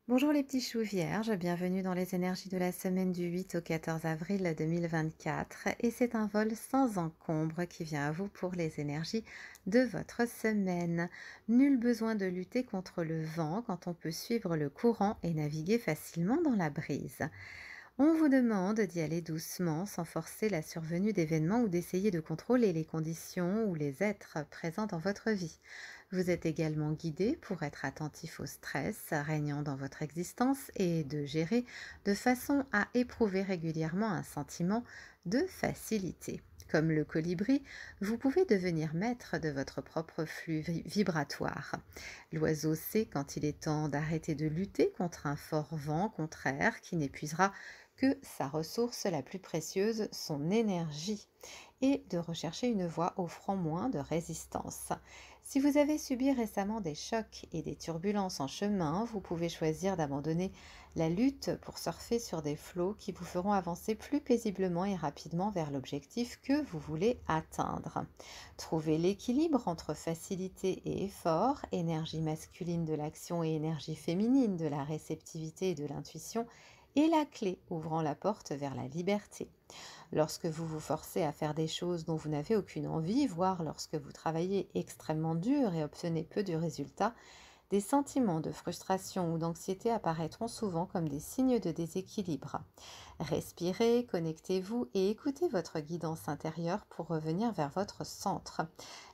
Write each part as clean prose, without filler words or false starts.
Bonjour les petits choux vierges, bienvenue dans les énergies de la semaine du 8 au 14 avril 2024 et c'est un vol sans encombre qui vient à vous pour les énergies de votre semaine. Nul besoin de lutter contre le vent quand on peut suivre le courant et naviguer facilement dans la brise. On vous demande d'y aller doucement sans forcer la survenue d'événements ou d'essayer de contrôler les conditions ou les êtres présents dans votre vie. Vous êtes également guidé pour être attentif au stress régnant dans votre existence et de gérer de façon à éprouver régulièrement un sentiment de facilité. Comme le colibri, vous pouvez devenir maître de votre propre flux vibratoire. L'oiseau sait quand il est temps d'arrêter de lutter contre un fort vent contraire qui n'épuisera que sa ressource la plus précieuse, son énergie, et de rechercher une voie offrant moins de résistance. Si vous avez subi récemment des chocs et des turbulences en chemin, vous pouvez choisir d'abandonner la lutte pour surfer sur des flots qui vous feront avancer plus paisiblement et rapidement vers l'objectif que vous voulez atteindre. Trouvez l'équilibre entre facilité et effort, énergie masculine de l'action et énergie féminine de la réceptivité et de l'intuition, est la clé ouvrant la porte vers la liberté. Lorsque vous vous forcez à faire des choses dont vous n'avez aucune envie, voire lorsque vous travaillez extrêmement dur et obtenez peu de résultats, des sentiments de frustration ou d'anxiété apparaîtront souvent comme des signes de déséquilibre. Respirez, connectez-vous et écoutez votre guidance intérieure pour revenir vers votre centre.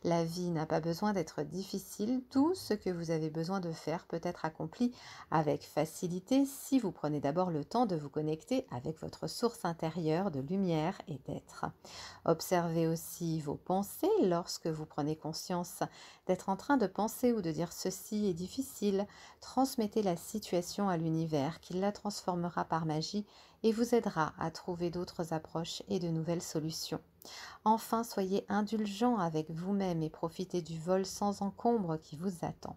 La vie n'a pas besoin d'être difficile, tout ce que vous avez besoin de faire peut être accompli avec facilité si vous prenez d'abord le temps de vous connecter avec votre source intérieure de lumière et d'être. Observez aussi vos pensées lorsque vous prenez conscience d'être en train de penser ou de dire ceci est difficile. Transmettez la situation à l'univers qui la transformera par magie et vous aidera à trouver d'autres approches et de nouvelles solutions. Enfin, soyez indulgent avec vous-même et profitez du vol sans encombre qui vous attend.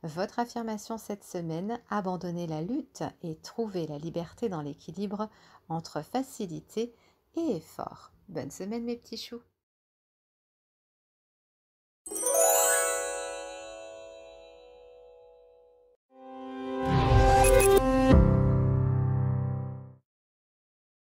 Votre affirmation cette semaine, abandonnez la lutte et trouvez la liberté dans l'équilibre entre facilité et effort. Bonne semaine mes petits choux.